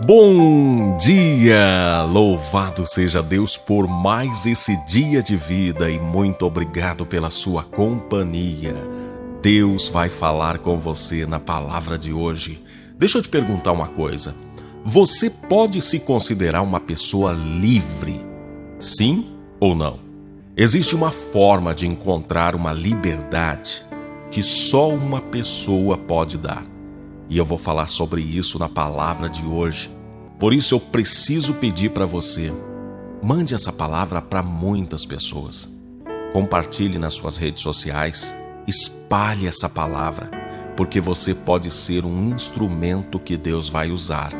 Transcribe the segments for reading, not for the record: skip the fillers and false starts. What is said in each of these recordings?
Bom dia! Louvado seja Deus por mais esse dia de vida e muito obrigado pela sua companhia. Deus vai falar com você na palavra de hoje. Deixa eu te perguntar uma coisa. Você pode se considerar uma pessoa livre? Sim ou não? Existe uma forma de encontrar uma liberdade que só uma pessoa pode dar. E eu vou falar sobre isso na palavra de hoje. Por isso eu preciso pedir para você, mande essa palavra para muitas pessoas. Compartilhe nas suas redes sociais, espalhe essa palavra, porque você pode ser um instrumento que Deus vai usar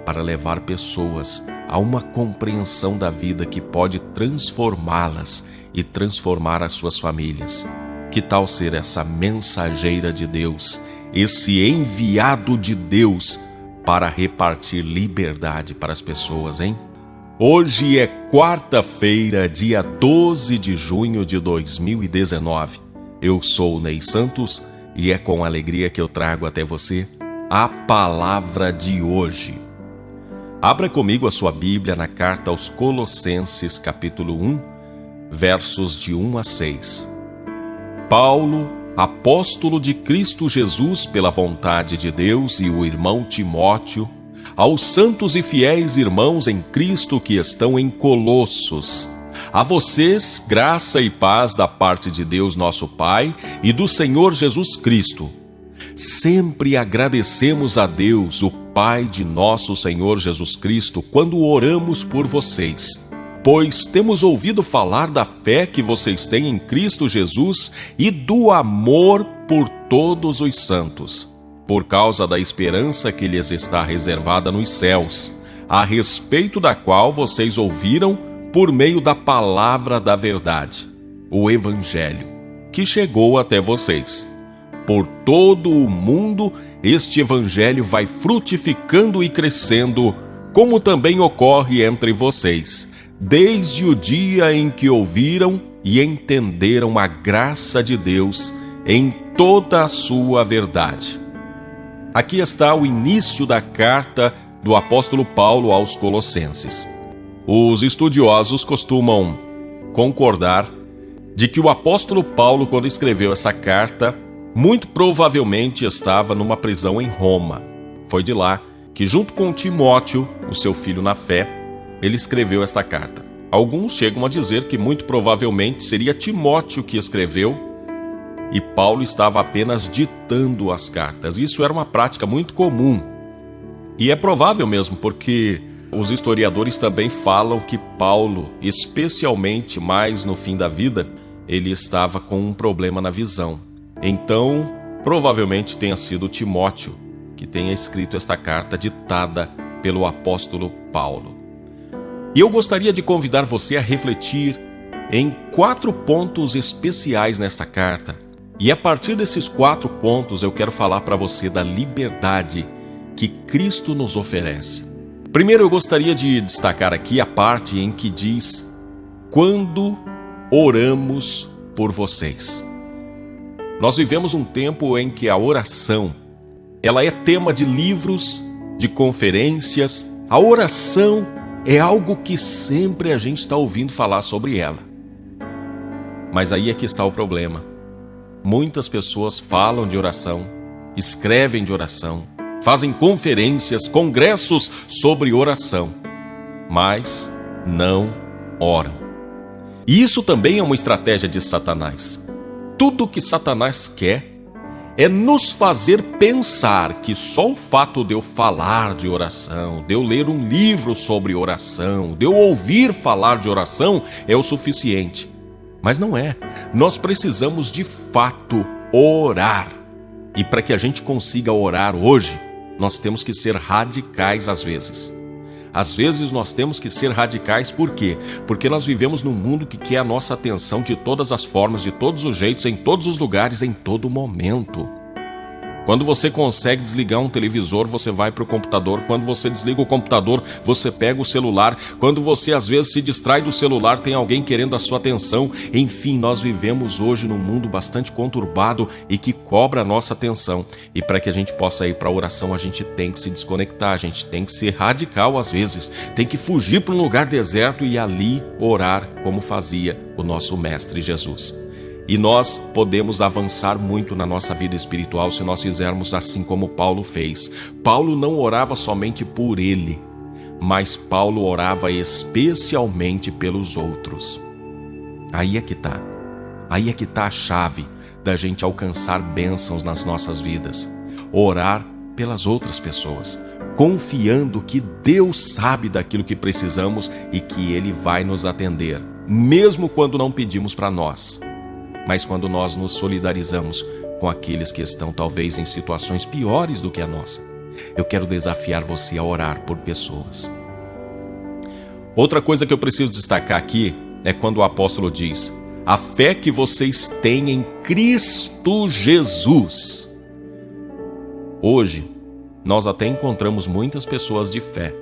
para levar pessoas a uma compreensão da vida que pode transformá-las e transformar as suas famílias. Que tal ser essa mensageira de Deus, esse enviado de Deus para repartir liberdade para as pessoas, hein? Hoje é quarta-feira, dia 12 de junho de 2019. Eu sou o Ney Santos e é com alegria que eu trago até você a palavra de hoje. Abra comigo a sua Bíblia na carta aos Colossenses, capítulo 1, versos de 1 a 6. Paulo, apóstolo de Cristo Jesus pela vontade de Deus, e o irmão Timóteo, aos santos e fiéis irmãos em Cristo que estão em Colossos. A vocês, graça e paz da parte de Deus nosso Pai e do Senhor Jesus Cristo. Sempre agradecemos a Deus, o Pai de nosso Senhor Jesus Cristo, quando oramos por vocês. Pois temos ouvido falar da fé que vocês têm em Cristo Jesus e do amor por todos os santos, por causa da esperança que lhes está reservada nos céus, a respeito da qual vocês ouviram por meio da palavra da verdade, o Evangelho, que chegou até vocês. Por todo o mundo, este Evangelho vai frutificando e crescendo, como também ocorre entre vocês, desde o dia em que ouviram e entenderam a graça de Deus em toda a sua verdade. Aqui está o início da carta do apóstolo Paulo aos Colossenses. Os estudiosos costumam concordar de que o apóstolo Paulo, quando escreveu essa carta, muito provavelmente estava numa prisão em Roma. Foi de lá que, junto com Timóteo, o seu filho na fé, ele escreveu esta carta. Alguns chegam a dizer que muito provavelmente seria Timóteo que escreveu e Paulo estava apenas ditando as cartas. Isso era uma prática muito comum. E é provável mesmo, porque os historiadores também falam que Paulo, especialmente mais no fim da vida, ele estava com um problema na visão. Então, provavelmente tenha sido Timóteo que tenha escrito esta carta ditada pelo apóstolo Paulo. E eu gostaria de convidar você a refletir em 4 pontos especiais nessa carta. E a partir desses 4 pontos eu quero falar para você da liberdade que Cristo nos oferece. Primeiro eu gostaria de destacar aqui a parte em que diz: quando oramos por vocês. Nós vivemos um tempo em que a oração, ela é tema de livros, de conferências. A oração é algo que sempre a gente está ouvindo falar sobre ela. Mas aí é que está o problema. Muitas pessoas falam de oração, escrevem de oração, fazem conferências, congressos sobre oração, mas não oram. E isso também é uma estratégia de Satanás. Tudo que Satanás quer é nos fazer pensar que só o fato de eu falar de oração, de eu ler um livro sobre oração, de eu ouvir falar de oração é o suficiente. Mas não é. Nós precisamos de fato orar. E para que a gente consiga orar hoje, nós temos que ser radicais às vezes. Às vezes nós temos que ser radicais, por quê? Porque nós vivemos num mundo que quer a nossa atenção de todas as formas, de todos os jeitos, em todos os lugares, em todo momento. Quando você consegue desligar um televisor, você vai para o computador. Quando você desliga o computador, você pega o celular. Quando você às vezes se distrai do celular, tem alguém querendo a sua atenção. Enfim, nós vivemos hoje num mundo bastante conturbado e que cobra a nossa atenção. E para que a gente possa ir para a oração, a gente tem que se desconectar, a gente tem que ser radical às vezes. Tem que fugir para um lugar deserto e ali orar como fazia o nosso Mestre Jesus. E nós podemos avançar muito na nossa vida espiritual se nós fizermos assim como Paulo fez. Paulo não orava somente por ele, mas Paulo orava especialmente pelos outros. Aí é que está a chave da gente alcançar bênçãos nas nossas vidas. Orar pelas outras pessoas, confiando que Deus sabe daquilo que precisamos e que Ele vai nos atender, mesmo quando não pedimos para nós. Mas quando nós nos solidarizamos com aqueles que estão talvez em situações piores do que a nossa. Eu quero desafiar você a orar por pessoas. Outra coisa que eu preciso destacar aqui é quando o apóstolo diz: a fé que vocês têm em Cristo Jesus. Hoje, nós até encontramos muitas pessoas de fé.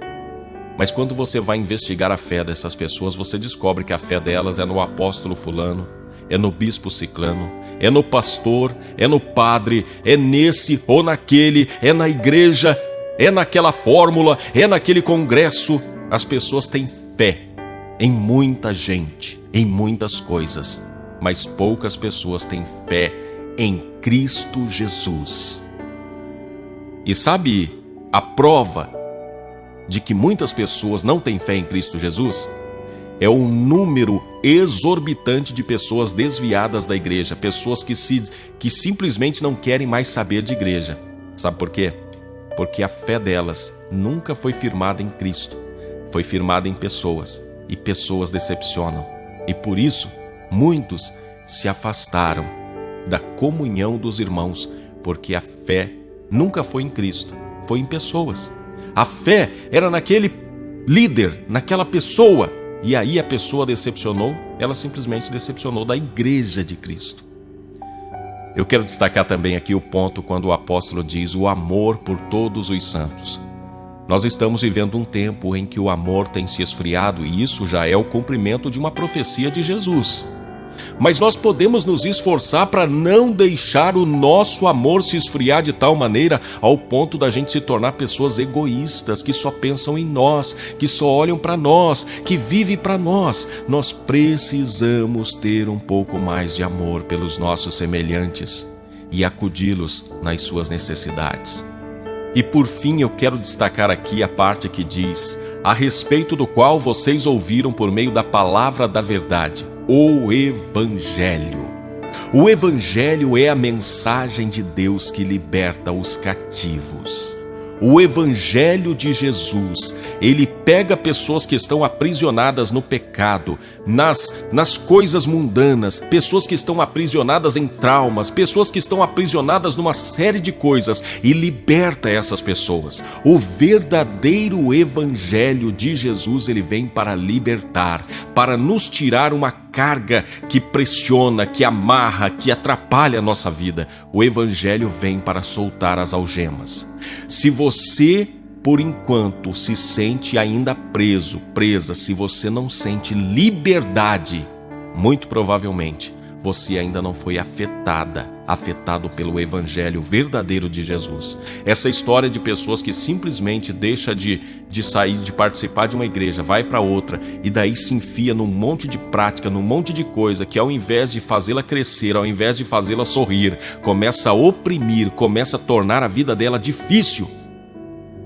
Mas quando você vai investigar a fé dessas pessoas, você descobre que a fé delas é no apóstolo fulano, é no bispo ciclano, é no pastor, é no padre, é nesse ou naquele, é na igreja, é naquela fórmula, é naquele congresso. As pessoas têm fé em muita gente, em muitas coisas, mas poucas pessoas têm fé em Cristo Jesus. E sabe a prova de que muitas pessoas não têm fé em Cristo Jesus? É um número exorbitante de pessoas desviadas da igreja, pessoas que simplesmente não querem mais saber de igreja. Sabe por quê? Porque a fé delas nunca foi firmada em Cristo, foi firmada em pessoas, e pessoas decepcionam. E por isso, muitos se afastaram da comunhão dos irmãos, porque a fé nunca foi em Cristo, foi em pessoas. A fé era naquele líder, naquela pessoa. E aí a pessoa decepcionou, ela simplesmente decepcionou da igreja de Cristo. Eu quero destacar também aqui o ponto quando o apóstolo diz o amor por todos os santos. Nós estamos vivendo um tempo em que o amor tem se esfriado e isso já é o cumprimento de uma profecia de Jesus. Mas nós podemos nos esforçar para não deixar o nosso amor se esfriar de tal maneira ao ponto da gente se tornar pessoas egoístas, que só pensam em nós, que só olham para nós, que vivem para nós. Nós precisamos ter um pouco mais de amor pelos nossos semelhantes e acudi-los nas suas necessidades. E por fim eu quero destacar aqui a parte que diz: a respeito do qual vocês ouviram por meio da palavra da verdade, o Evangelho. O Evangelho é a mensagem de Deus que liberta os cativos. O Evangelho de Jesus, ele pega pessoas que estão aprisionadas no pecado, nas coisas mundanas, pessoas que estão aprisionadas em traumas, pessoas que estão aprisionadas numa série de coisas e liberta essas pessoas. O verdadeiro Evangelho de Jesus, ele vem para libertar, para nos tirar uma carga que pressiona, que amarra, que atrapalha a nossa vida. O Evangelho vem para soltar as algemas. Se você, por enquanto, se sente ainda preso, presa, se você não sente liberdade, muito provavelmente você ainda não foi afetado pelo Evangelho verdadeiro de Jesus. Essa história de pessoas que simplesmente deixa de sair, de participar de uma igreja, vai para outra e daí se enfia num monte de prática, num monte de coisa que ao invés de fazê-la crescer, ao invés de fazê-la sorrir, começa a oprimir, começa a tornar a vida dela difícil.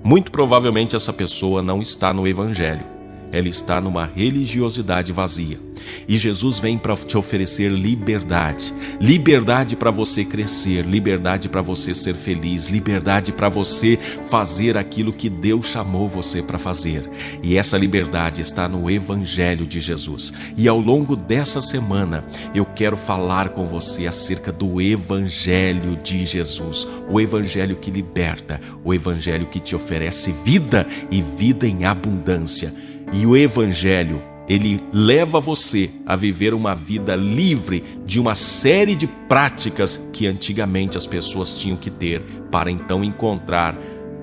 Muito provavelmente essa pessoa não está no Evangelho. Ela está numa religiosidade vazia. E Jesus vem para te oferecer liberdade. Liberdade para você crescer, liberdade para você ser feliz, liberdade para você fazer aquilo que Deus chamou você para fazer. E essa liberdade está no Evangelho de Jesus. E ao longo dessa semana, eu quero falar com você acerca do Evangelho de Jesus. O Evangelho que liberta, o Evangelho que te oferece vida e vida em abundância. E o Evangelho, ele leva você a viver uma vida livre de uma série de práticas que antigamente as pessoas tinham que ter para então encontrar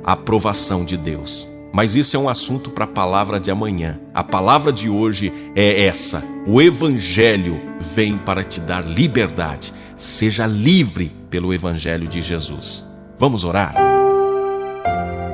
a aprovação de Deus. Mas isso é um assunto para a palavra de amanhã. A palavra de hoje é essa: o Evangelho vem para te dar liberdade. Seja livre pelo Evangelho de Jesus. Vamos orar?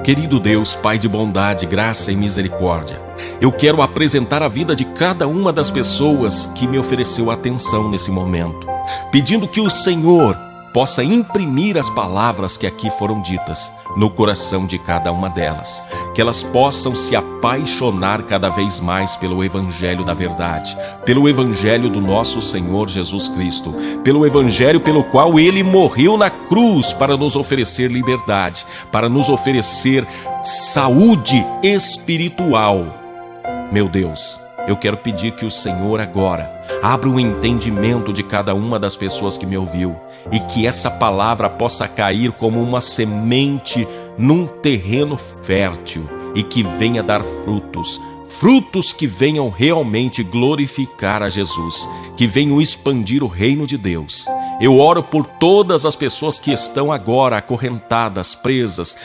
Querido Deus, Pai de bondade, graça e misericórdia, eu quero apresentar a vida de cada uma das pessoas que me ofereceu atenção nesse momento, pedindo que o Senhor possa imprimir as palavras que aqui foram ditas no coração de cada uma delas, que elas possam se apaixonar cada vez mais pelo Evangelho da verdade, pelo Evangelho do nosso Senhor Jesus Cristo, pelo Evangelho pelo qual Ele morreu na cruz para nos oferecer liberdade, para nos oferecer saúde espiritual. Meu Deus, eu quero pedir que o Senhor agora abra o entendimento de cada uma das pessoas que me ouviu e que essa palavra possa cair como uma semente num terreno fértil e que venha dar frutos, frutos que venham realmente glorificar a Jesus, que venham expandir o reino de Deus. Eu oro por todas as pessoas que estão agora acorrentadas, presas,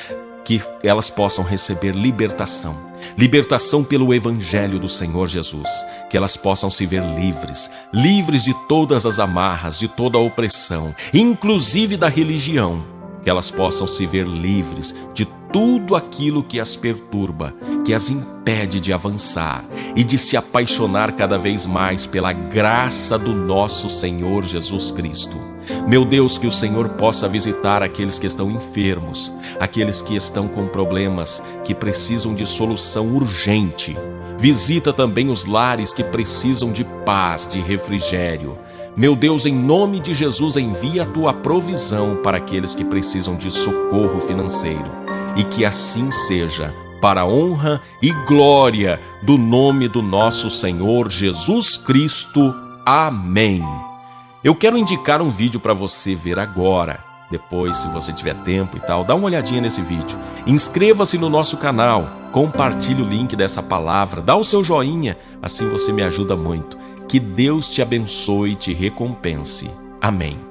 que elas possam receber libertação pelo Evangelho do Senhor Jesus, que elas possam se ver livres de todas as amarras, de toda a opressão, inclusive da religião, que elas possam se ver livres de tudo aquilo que as perturba, que as impede de avançar e de se apaixonar cada vez mais pela graça do nosso Senhor Jesus Cristo. Meu Deus, que o Senhor possa visitar aqueles que estão enfermos, aqueles que estão com problemas, que precisam de solução urgente. Visita também os lares que precisam de paz, de refrigério. Meu Deus, em nome de Jesus, envia a tua provisão para aqueles que precisam de socorro financeiro. E que assim seja, para a honra e glória do nome do nosso Senhor Jesus Cristo. Amém. Eu quero indicar um vídeo para você ver agora. Depois, se você tiver tempo e tal, dá uma olhadinha nesse vídeo. Inscreva-se no nosso canal, compartilhe o link dessa palavra, dá o seu joinha, assim você me ajuda muito. Que Deus te abençoe e te recompense. Amém.